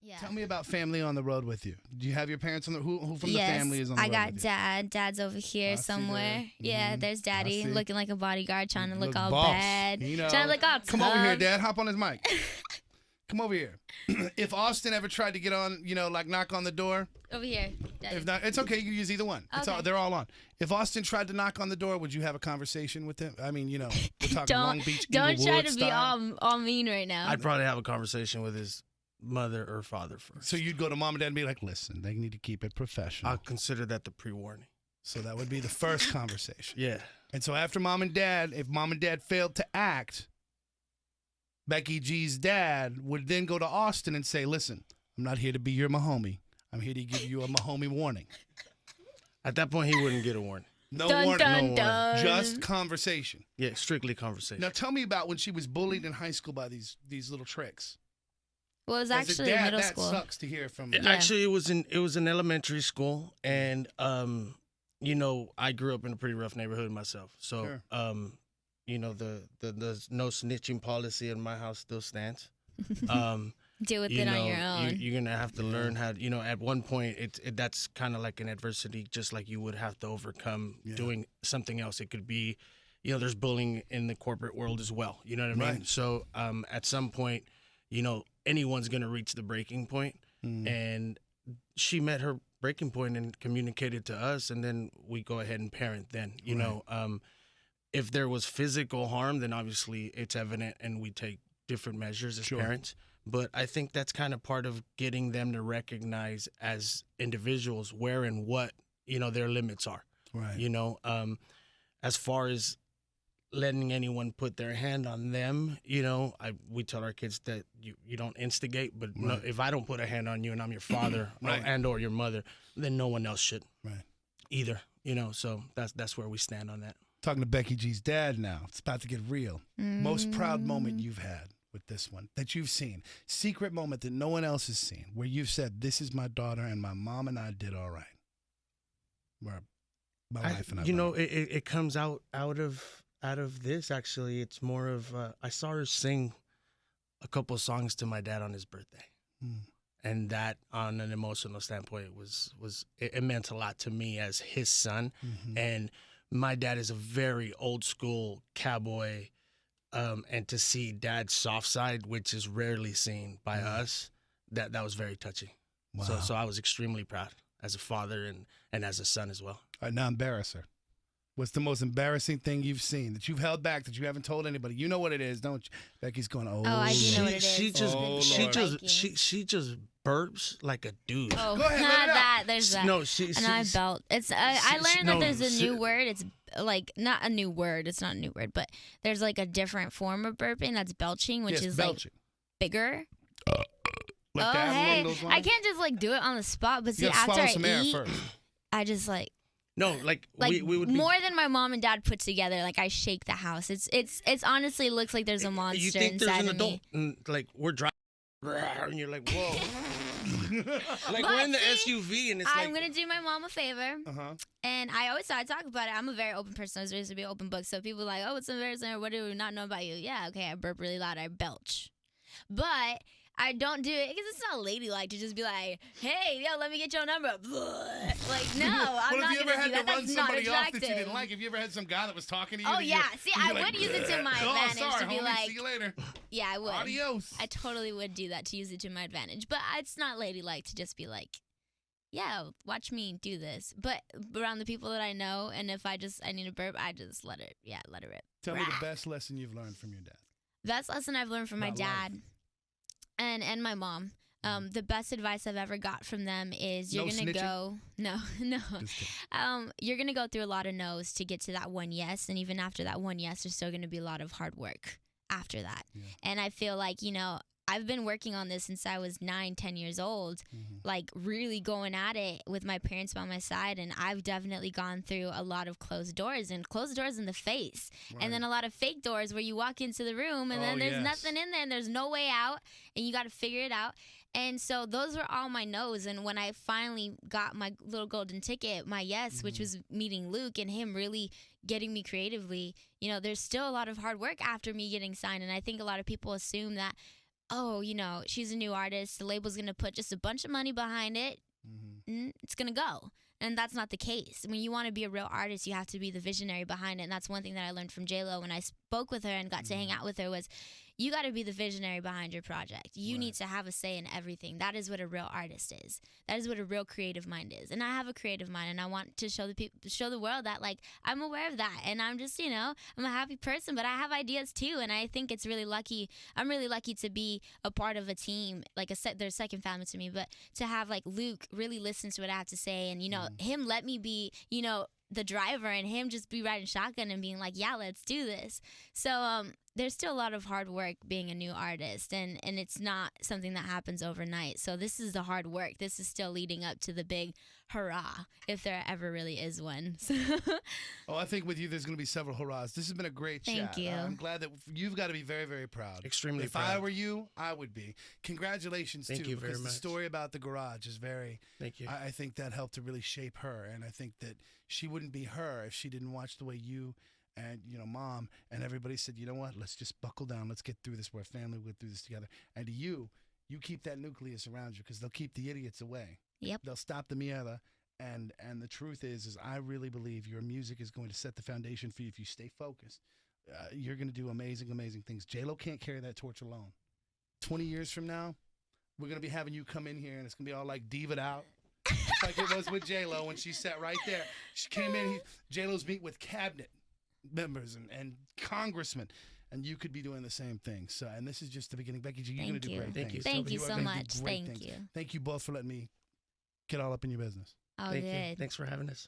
Yeah. Tell me about family on the road with you. Do you have your parents on the who from Yes, the family is on the I road got with you? dad. Dad's over here I see somewhere. there. Yeah, Mhm. there's I daddy see. looking like a bodyguard, trying to look all boss. bad. You know. Trying to look all Come over here, tough. Dad. Hop on his mic. Come over here. If Austin ever tried to get on, like knock on the door. Over here. Daddy. If not, it's okay. You can use either one. It's Okay. they're all on. If Austin tried to knock on the door, would you have a conversation with him? I mean, we're talking Long Beach, Don't try Inglewood to be style. all mean right now. I'd probably have a conversation with his mother or father first. So you'd go to mom and dad and be like, listen, they need to keep it professional. I'll consider that the pre-warning. So that would be the first conversation. Yeah. And so after mom and dad, if mom and dad failed to act, Becky G's dad would then go to Austin and say, listen, I'm not here to be your Mahomie. I'm here to give you a Mahomie warning. At that point, he wouldn't get a warning. No Dun, warning. dun, No dun. warning. Just conversation. Yeah, strictly conversation. Now tell me about when she was bullied in high school by these little tricks. Well, it was As a actually dad, middle that school. sucks to hear from. Yeah. Actually, it was in elementary school, and I grew up in a pretty rough neighborhood myself. So, Sure. the no snitching policy in my house still stands. Deal with it on your own. You're gonna have to learn how. At one point, that's kind of like an adversity, just like you would have to overcome doing something else. It could be, there's bullying in the corporate world as well. You know what I mean? Right. So, at some point, anyone's gonna reach the breaking point, and she met her breaking point and communicated to us, and then we go ahead and parent. Then, if there was physical harm, then obviously it's evident, and we take different measures as parents. But I think that's kind of part of getting them to recognize as individuals where and what, their limits are. Right. As far as letting anyone put their hand on them, we tell our kids that you don't instigate, but no, if I don't put a hand on you and I'm your father Right. and or your mother, then no one else should Right. either, so that's where we stand on that. Talking to Becky G's dad now. It's about to get real. Most proud moment you've had with this one that you've seen. Secret moment that no one else has seen where you've said, this is my daughter and my mom and I did all right. Where my wife and I. It comes out of this, actually. It's more of, I saw her sing a couple of songs to my dad on his birthday. And that, on an emotional standpoint, it meant a lot to me as his son. And my dad is a very old school cowboy, and to see dad's soft side, which is rarely seen by us, that was very touching. Wow. So I was extremely proud as a father and as a son as well. All right, now embarrass her. What's the most embarrassing thing you've seen that you've held back that you haven't told anybody? You know what it is, don't you? Becky's going, oh. I do know what it is. She just Oh, she Lord. just she just burps like a dude. Oh, Go ahead, let it out. that. There's that. No, and I belt. It's. I learned that there's a new word. It's like not a new word. It's not a new word, but there's like a different form of burping that's belching, which Yes, is belching. like bigger. Like Oh, that, along hey, those I lines? can't just like do it on the spot. But see, You gotta after swallow I some air eat, first. I just like No, like we would be, more than my mom and dad put together. Like I shake the house. It's honestly looks like there's a monster you think there's inside an of adult, me. and, like we're driving, and you're like, whoa. Like But we're in the see, SUV, and it's I'm like, gonna do my mom a favor. Uh-huh. And I talk about it. I'm a very open person. I was raised to be an open book. So people are like, oh, what's embarrassing or what do we not know about you? Yeah, okay, I burp really loud. I belch. But I don't do it because it's not ladylike to just be like, hey, yo, let me get your number. Like, no, I'm Well, not have you ever going to had do to that. run That's not somebody off that you attractive. didn't like? Have you ever had some guy that was talking to you? Oh, that yeah. you- See, you're I like, would use it to my oh, advantage sorry, to be homie, like, see you later. yeah, I would. Adios. I totally would do that to use it to my advantage. But it's not ladylike to just be like, yeah, watch me do this. But around the people that I know, and if I need a burp, I just let it rip. Tell me the best lesson you've learned from your dad. Best lesson I've learned from my About dad life. and my mom. The best advice I've ever got from them is you're No gonna snitching? go no. Just kidding. You're gonna go through a lot of no's to get to that one yes, and even after that one yes, there's still gonna be a lot of hard work after that. Yeah. And I feel like I've been working on this since I was 9-10 years old, like really going at it with my parents by my side. And I've definitely gone through a lot of closed doors in the face. And then a lot of fake doors where you walk into the room and then there's nothing in there and there's no way out and you got to figure it out. And so those were all my no's. And when I finally got my little golden ticket, my yes, which was meeting Luke and him really getting me creatively, there's still a lot of hard work after me getting signed. And I think a lot of people assume that oh, you know, she's a new artist. The label's going to put just a bunch of money behind it. It's going to go. And that's not the case. When you want to be a real artist, you have to be the visionary behind it. And that's one thing that I learned from J-Lo when I spoke with her and got to hang out with her was you got to be the visionary behind your project. You need to have a say in everything. That is what a real artist is. That is what a real creative mind is. And I have a creative mind, and I want to show the world that, like, I'm aware of that. And I'm just, you know, I'm a happy person, but I have ideas too. And I think it's really lucky. I'm really lucky to be a part of a team, like their second family to me, but to have, like, Luke really listen to what I have to say, and, you know, him let me be, you know, the driver, and him just be riding shotgun and being like, yeah, let's do this. So there's still a lot of hard work being a new artist, and it's not something that happens overnight. So this is the hard work. This is still leading up to the big hurrah, if there ever really is one. Oh, I think with you there's going to be several hurrahs. This has been a great chat. Thank you. I'm glad that you've got to be very, very proud. Extremely if proud. If I were you, I would be. Congratulations, Thank too, you very because the much. story about the garage is very, Thank you. I think that helped to really shape her, and I think that she wouldn't be her if she didn't watch the way you and, you know, Mom and everybody said, you know what, let's just buckle down, let's get through this, we're a family, we'll get through this together. And to you keep that nucleus around you, because they'll keep the idiots away. Yep. They'll stop the mierda. And the truth is I really believe your music is going to set the foundation for you if you stay focused. You're going to do amazing, amazing things. J-Lo can't carry that torch alone. 20 years from now, we're going to be having you come in here, and it's going to be all like diva'd out. Just like it was with J-Lo when she sat right there. She came in, J-Lo's meeting with cabinet members and congressmen, and you could be doing the same thing. So, and this is just the beginning. Becky G, you're going to do great things. Thank you are so gonna do much. great Thank things. you. Thank you both for letting me get all up in your business. Oh, Thank good. you. Thanks for having us.